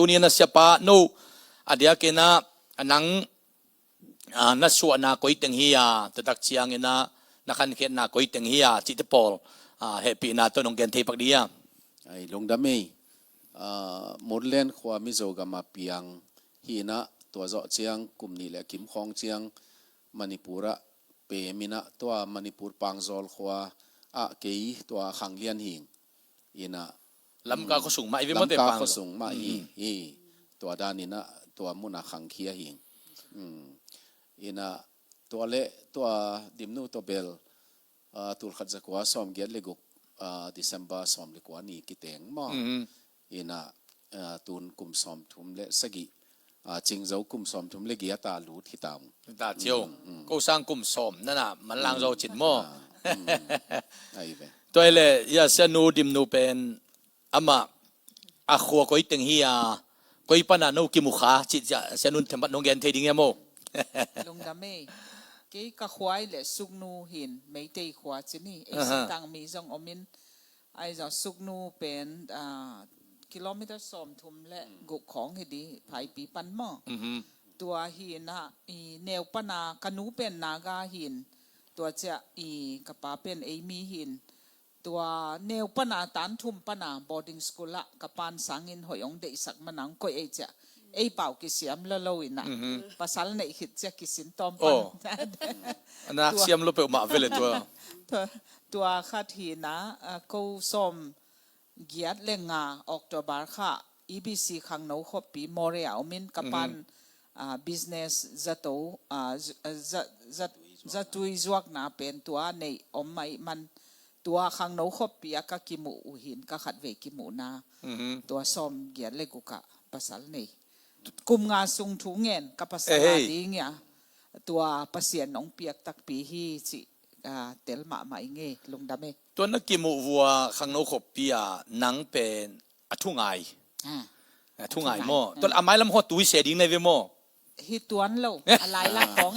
ตัวนี้นะเสียปะโนอเดียกินะนังนัสวนาโกยเต็งเฮียแต่ตักเชียงนะนักขันเขตนาโกยเต็งเฮียจิตปอลเฮปีนาตัวนงเกนเทปักเดียไอ้ลงดำไม่หมดเล่นความมิโซกามาเปียงฮีนะตัวเจาะเชียงกลุ่มนี้แหละกิมคองเชียงมณิปุระเปมินะตัวมณิปุรปังโซลขวาเกยตัวขังเลียนหิงอีนะลำกาก็สูงมาอีเวมเตปังลำกาก็สูงมาอีตัวด้านนี้นะตัวมุนาขังเคียหิงอีนะตัวเละตัวดิมนูตัวเบลตุลขัดจักว่าสอมเกียรติกุกDecember สอมลิกว่านี่กิเตงมาอีนะตุนกุมสอมทุมเละสกิจิงเจ้ากุมสอมทุมเละเกียตาลูที่ตามตาเจียวก็สร้างกุมสอมนั่นน่ะมันลางเราจิตมั่วตัวเละยาเสนูดิมนูเป็นอามาขัวก็อีเต็งเฮียก็อีปนานูกิมุขาจิตจะเสนุนเทมบัดนงเกนเทดิ้งเงโมลงดำไม่กี่กะควายเลยสุกนูหินไม่ได้ขวาจีนี่ไอ้สิ่งต่างมีจงอมินไอ้จงสุกนูเป็นกิโลเมตรสองทุ่มและกุกของให้ดีภายปีปันหม้อตัวหินนะอีแนวปนากนูเป็นนากาหินตัวจะอีกระป๋าเป็นไอมีหินตัวแนวปนาตันทุ่มปนา boarding school ละกับปานสังอินหอยองเดสักมันนังก็ไอจะไอเป่ากิเสียมละโลยนะภาษาในหิดจะกิสินตอมปันนะเสียมลบไปมาเวลตัวข้าทีนะกูส้มเกียรติเลงาออกตัวบาร์ค่ะ EBC ขังโนขบปีมอริอามินกับปันbusiness จะโตจะตุยจวกนาเป็นตัวในอมไม่มันตัวขังโนขบปีก็กิมูอุหินก็ขัดเวกิมูนาตัวส้มเกียรติเลกุกะภาษาในกุมงาสุงถุงเงินกับภาษาดีเงี้ยตัวภาษาหนองเปียกตักปีฮีสิเตลมาไม่เงี้ยลงดำเองตัวนักกิมูวัวขังโนขบปีนังเป็นทุ่งไอทุ่งไอโมตัวอาไม้ลำหัวตุยเสียดิ้งในเวโมฮิตวนโลอะไรล่ะของ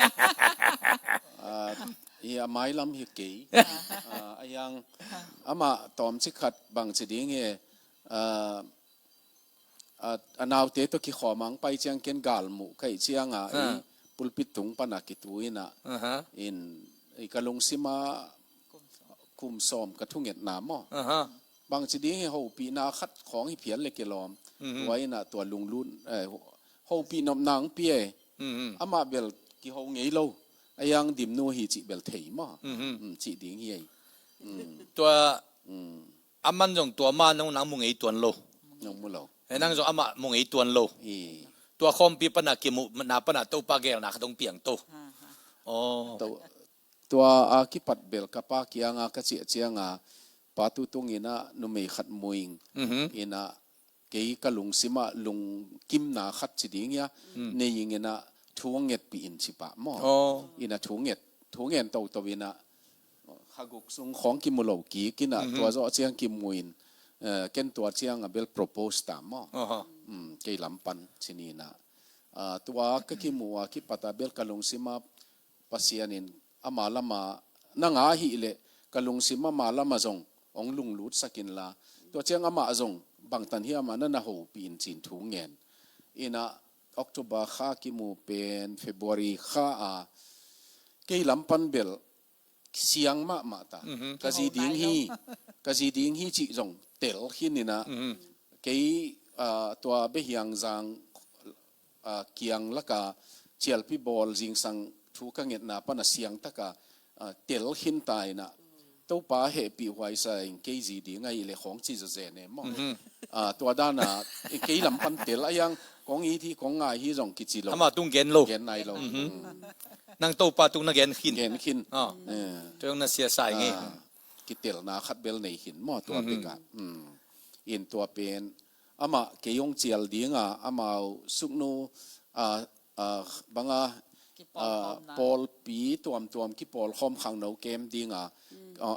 อาไม้ลำฮิกกี้ยังอามาตอมสิขัดบางสิดิ้งเงี้ยนาวเตตัวขี้ขอมังไปเชียงเกนกาลมุใครเชียงปุลปิตุงปนักิตุยนะอินกะลงซิมาคุมสอมกระทุ่งเห็ดหนามบางสิดีให้เขาปีนาคัดของให้เพียนเล็กลอมไว้นะตัวลุงรุ่นเขาปีนำนางเปียอามาเบลกี่เขาเงี้ยเรายังดิมนูฮีจิเบลเทยมาจิดิ้งเฮียตัวอามันจงตัวมาน้องนางมุงไอตัวโลน้องมุโลนั่งจงอามามุงไอตัวโลตัวคอมปีปนักกิมุมันนาปนักตัวปากเกลนักตรงเปียงตัวตัวคิปัดเบลกับปากียงกระเจียเจียงปาตุตงอินะนุเมขัดมวยอินะเกยกะลุงซิมาลุงกิมนาขัดจิดิงยาในยิงอินะทวงเง็ดปีอินสิปะมออินะทวงเง็ดตัวตัวอินะขักุกซุงของกิมุโลกีกินะตัวเจาะเจียงกิมมวยเก็นตัวเจียงเบลโปรโพสตามอเกยลำปันชินีนะตัวก็กิมัวคิปัตเบลกะลุงซิมาปัสยานินอามาลามานังอาหิเลกะลุงซิมามาลามาจงองลุงลุดสกินลาตัวเจียงอามาจงบางตันเฮียมานั่นนะโหปีนจินถุงเงินอินะออกตุบาข้ากิมูเป็นเฟบรุรีข้าเกยลำปันเบลเสียงมาตากะจีดิ้งฮีจิจงเตลหินนี่นะเกยตัวเบียงจางเกียงละกะเชียลพี่บอลจิงสังทุกข์เงินนาปนัสเสียงตะกะเตลหินตายนะตัวป้าเหปีไว้ใส่เกยจีดีไงเลยของจีจะเจเนมตัวด้านน่ะเกยลำพันเตลยังของอีที่ของง่ายที่จงกิจิโลอามาตุงเกนโลเกนไนโลนั่งตัวป้าตุงนักเกนหินตัวนั้นเสียสายไงกิเตลนาขัดเบลในหินมอตัวเป็นกันอินตัวเป็นอามาเกยงเจียลดีงอามาสุกนูบางปอลปีตัวที่ปอลคอมขังโนเกมดีง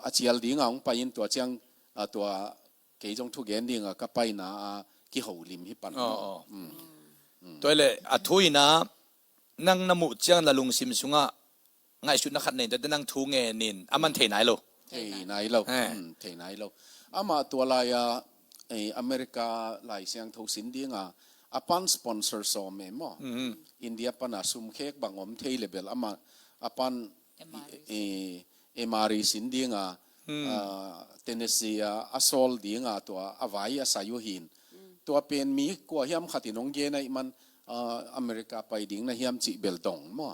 อาเจียลดีงองไปยินตัวเจียงตัวเกยจงทุกเกนดีงก็ไปนะกี่หูลิมฮิปันตัวเลยทุยนะนั่งน้ำมุเจียงละลุงซิมสุงะง่ายสุดนักขัดเนี่ยแต่นั่งทุงเงินินอามันเทไหนโลเทไหนโลอามาตัวลายอเมริกาลายเสียงทุกสินดีง apan sponsor so me mo India pana sum khek bangom thei level ama apan emari sindinga Tennessee asol dinga to avai asayu hin to pen mi ko hiam khatinong ge nai man America pai ding na hiam chi beldong mo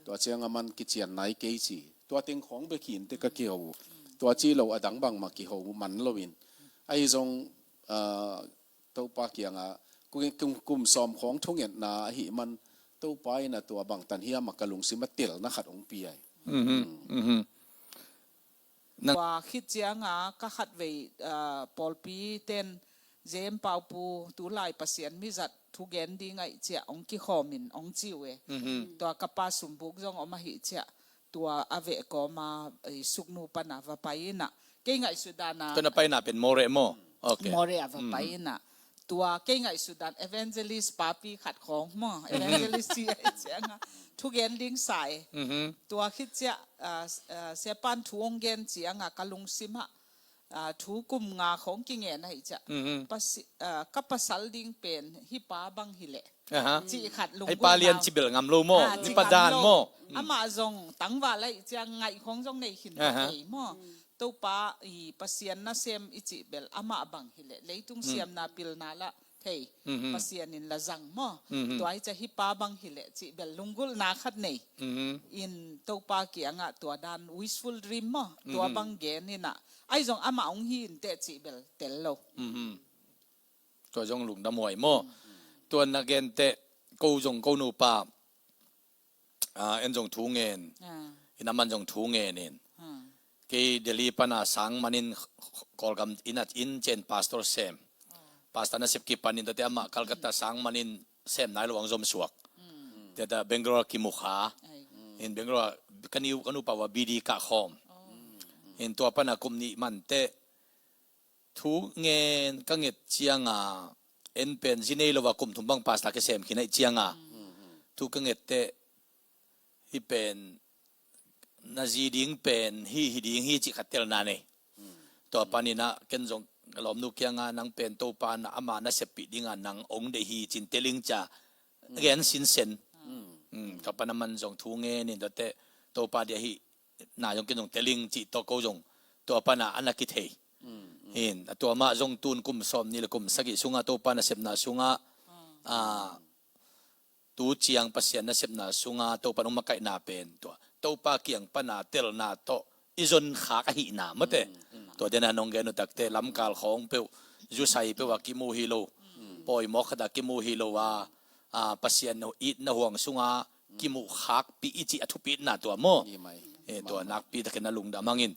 to chiang man kichian nai ke chi to ting khong be khin te ka ki ho to chi lo adang bang ma ki ho man lovin ai zong to pa kianga kum som khong thungen na hi man to pai na to bang tan hiam makalung si matil na khat ong pi ai ว่าคิดเจียงก็ขัดไว้ปอลปีเต้นเจมเปาปูตูไลปัสเซียนมิจัดทุกเกนดีไงเจียองกิขอมินองจิวเอตัวกระปาสุมบุกจงออกมาหิเจียตัวอเวก็มาสุกนูปนาวไปน่ะเก่งไงสุดานะ ตัวนั้นไปน่ะเป็นโมเรโมโอเค โมเรอวไปน่ะตัวเก่งไงสุดานเอเวนเจลิสปาปีขัดของมั่งเอเวนเจลิสเจียงทุกเกนดิ้งใส่ตัวคิดเจ้าเสปันทวงเกนเจียงกะลุงซิมะทุกุมงาของกิเงนให้เจ้ากับภาษาดิ้งเป็นฮิปาบังฮิเลจีขัดลุงให้ปาเลียนจิเบลงามโลโมนิปดานโมอามาจงตั้งว่าอะไรเจียงไงของจงในหินไอโมตัวป้าภาษาน่าเสียมอิจิเบลอามาบังฮิเลเลยตุงเสียมนาปิลนาละเฮ้ยภาษานินละจังมั่ตัวไอจะฮิปาบังฮิเลจิเบลลุงกุลนาขัดในอินตัวป้าเกียงตัวด้าน wishful dream มั่ตัวบังเกนี่น่ะไอจงอามาองหินเตจิเบลเตลโลตัวจงลุงดำมวยโมตัวนักเกนเตกูจงกูนูปาเอ็นจงทูเงินอินามันจงทูเงินนี่กีเดลีปนาสังมันินกอลกัมอินัดอินเจนพาสตอร์เซมพาสตาร์นัสิบกิปันินแต่อามาคัลกัตตาสังมันินเซมนายหลวงจอมสวกแต่เบงกอลกิมุขาอินเบงกอลกันูปาวบีดีกะคอมอินตัวปนาคุมนี้มันเตทูเงินกังเงเจียงเอ็นเป็นสิเนลว่าคุมทุมบังพาสตาร์เกษมขินัยเจียงทูกังเงเตฮิเป็นนาจีดิ้งเป็นฮีดิ้งฮีจิขัดเตลนาเนตัวปานินะเกนจงลมนุกยังนังเป็นตัวปานอามานาเสปิดิ้งนังองเดฮีจินเตลิงจ่าเรียนสินเซนกับปานามันจงทูเงนินตัวปาเดียฮีนายจงเกนจงเตลิงจิตัวกูจงตัวปานาอนาคิเทเห็นตัวมาจงตูนกุมสอมนี่ละกุมสกิสุงาตัวปานาเสปนาสุงาตูเจียงปัสยานาเสปนาสุงาตัวปานุมาไกนาเป็นตัวปาเกียงปนาเตลนาโตอิจนขากหินามะเตตัวเดนานงเกนุตักเตลำกาลของเปวจุไซเปว่ากิมูฮิโลปอยมอกดากิมูฮิโลว่าปัสยานอินห่วงสุงากิมูขากปีอิจิอทุปินาตัวโมตัวนักปีตะเกนลุงดามังอิน